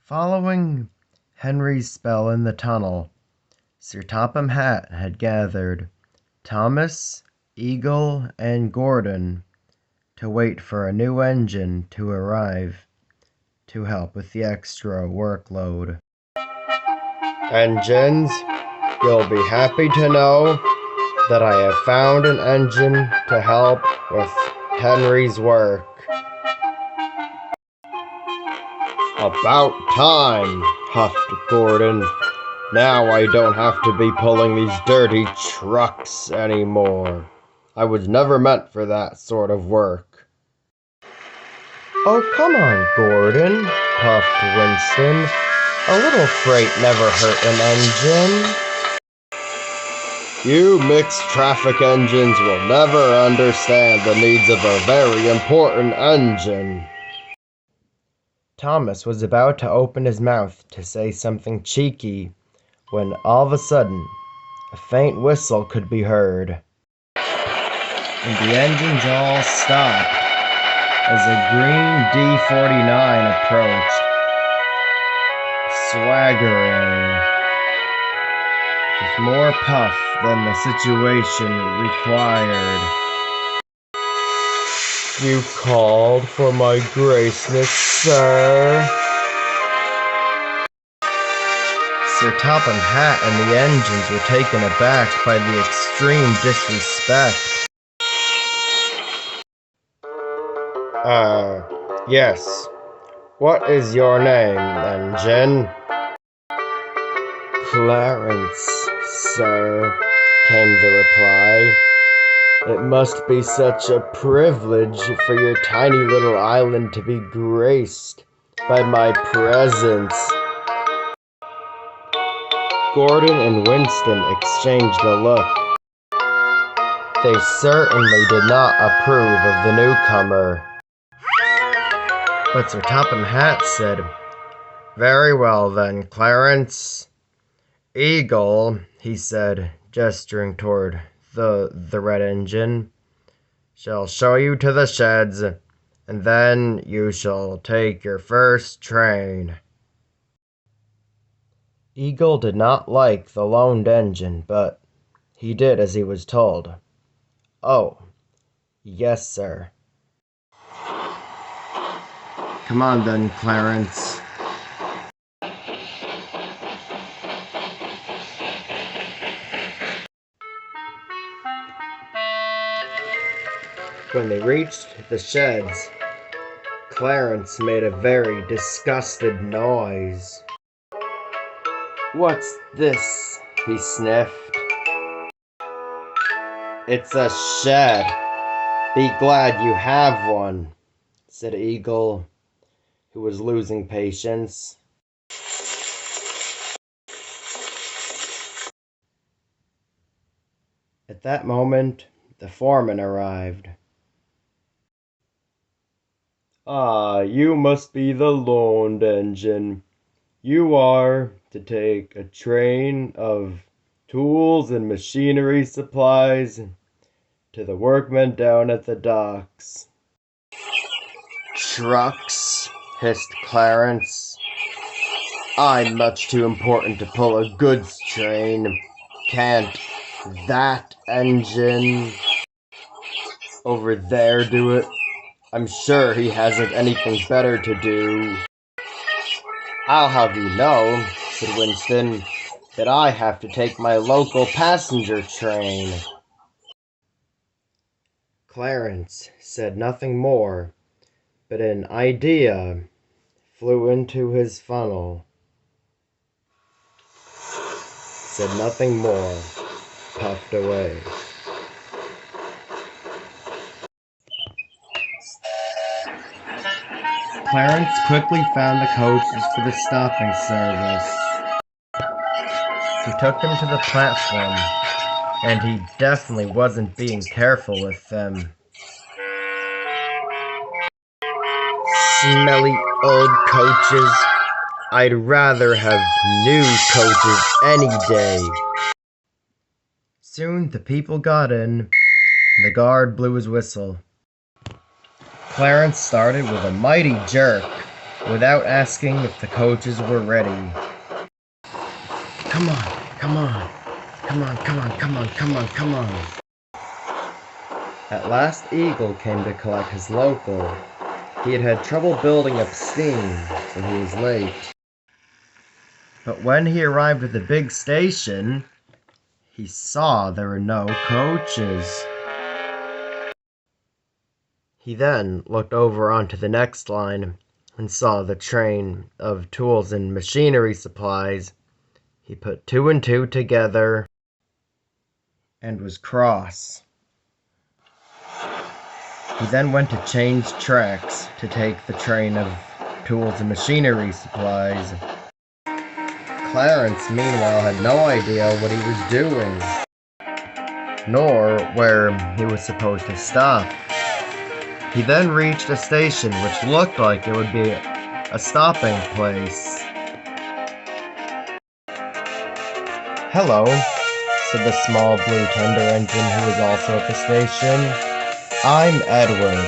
Following Henry's spell in the tunnel, Sir Topham Hatt had gathered Thomas, Eagle, and Gordon to wait for a new engine to arrive to help with the extra workload. Engines, you'll be happy to know that I have found an engine to help with Henry's work. About time, huffed Gordon. Now I don't have to be pulling these dirty trucks anymore. I was never meant for that sort of work. Oh, come on, Gordon, puffed Winston. A little freight never hurt an engine. You mixed traffic engines will never understand the needs of a very important engine. Thomas was about to open his mouth to say something cheeky when all of a sudden a faint whistle could be heard, and the engines all stopped as a green D-49 approached, swaggering with more puff than the situation required. You called for my graceness, sir? Sir Topham Hatt and the engines were taken aback by the extreme disrespect. Yes. What is your name, engine? Clarence, sir, came the reply. It must be such a privilege for your tiny little island to be graced by my presence. Gordon and Winston exchanged a look. They certainly did not approve of the newcomer. But Sir Topham Hatt said, "Very well then, Clarence. Eagle," he said, gesturing toward the red engine, "shall show you to the sheds, and then you shall take your first train." Eagle did not like the loaned engine, but he did as he was told. "Oh, yes, sir." "Come on then, Clarence." When they reached the sheds, Clarence made a very disgusted noise. "What's this?" he sniffed. "It's a shed. Be glad you have one," said Eagle, who was losing patience. At that moment, the foreman arrived. "Ah, you must be the loaned engine. You are to take a train of tools and machinery supplies to the workmen down at the docks." "Trucks," hissed Clarence. "I'm much too important to pull a goods train. Can't that engine over there do it? I'm sure he hasn't anything better to do." "I'll have you know," said Winston, "that I have to take my local passenger train." Clarence said nothing more, but an idea flew into his funnel. Said nothing more, puffed away. Clarence quickly found the coaches for the stopping service. He took them to the platform, and he definitely wasn't being careful with them. "Smelly old coaches. I'd rather have new coaches any day." Soon the people got in, and the guard blew his whistle. Clarence started with a mighty jerk, without asking if the coaches were ready. Come on, come on, come on, come on, come on, come on, come on. At last Eagle came to collect his local. He had had trouble building up steam, so he was late. But when he arrived at the big station, he saw there were no coaches. He then looked over onto the next line and saw the train of tools and machinery supplies. He put 2 and 2 together and was cross. He then went to change tracks to take the train of tools and machinery supplies. Clarence, meanwhile, had no idea what he was doing, nor where he was supposed to stop. He then reached a station which looked like it would be a stopping place. "Hello," said the small blue tender engine who was also at the station. "I'm Edward.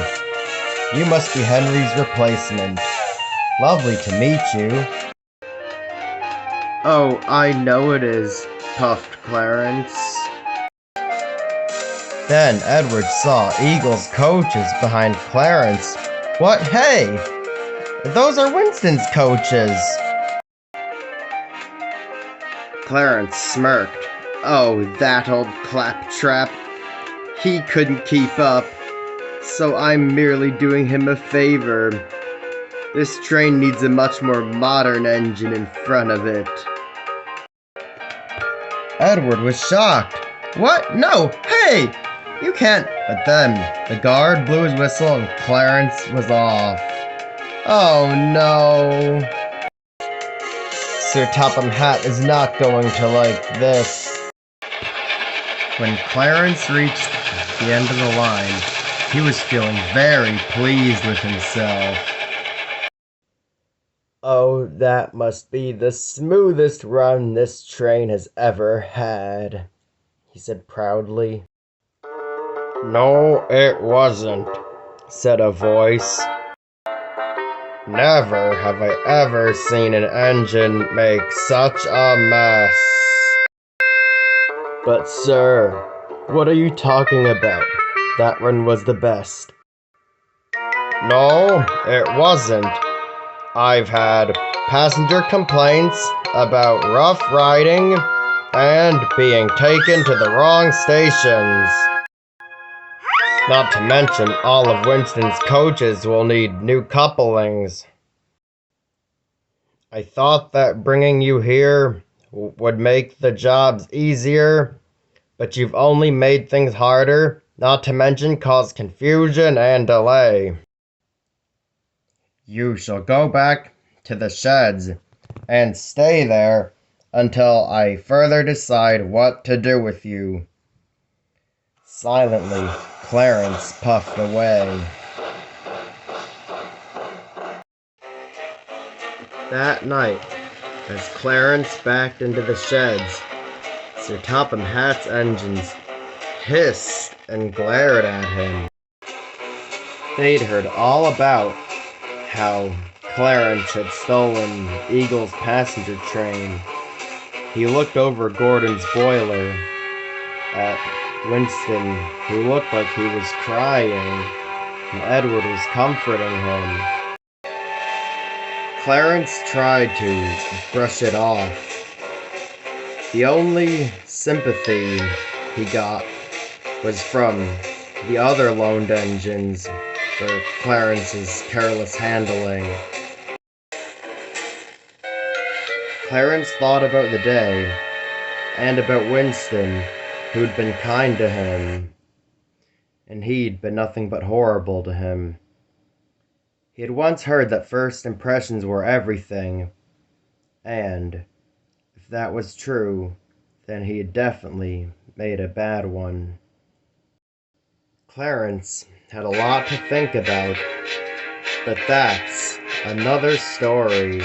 You must be Henry's replacement. Lovely to meet you." "Oh, I know it is," puffed Clarence. Then Edward saw Eagle's coaches behind Clarence. "What? Hey! Those are Winston's coaches!" Clarence smirked. "Oh, that old claptrap. He couldn't keep up, so I'm merely doing him a favor. This train needs a much more modern engine in front of it." Edward was shocked. "What? No! Hey! You can't—" But then the guard blew his whistle and Clarence was off. Oh no! Sir Topham Hatt is not going to like this. When Clarence reached the end of the line, he was feeling very pleased with himself. "Oh, that must be the smoothest run this train has ever had," he said proudly. "No, it wasn't," said a voice. "Never have I ever seen an engine make such a mess." "But sir, what are you talking about? That run was the best." "No, it wasn't. I've had passenger complaints about rough riding and being taken to the wrong stations. Not to mention, all of Winston's coaches will need new couplings. I thought that bringing you here would make the jobs easier, but you've only made things harder, not to mention caused confusion and delay. You shall go back to the sheds and stay there until I further decide what to do with you." Silently, Clarence puffed away. That night, as Clarence backed into the sheds, Sir Topham Hatt's engines hissed and glared at him. They'd heard all about how Clarence had stolen Eagle's passenger train. He looked over Gordon's boiler at Winston, who looked like he was crying, and Edward was comforting him. Clarence tried to brush it off. The only sympathy he got was from the other loaned engines for Clarence's careless handling. Clarence thought about the day, and about Winston, who'd been kind to him, and he'd been nothing but horrible to him. He had once heard that first impressions were everything, and if that was true, then he had definitely made a bad one. Clarence had a lot to think about, but that's another story.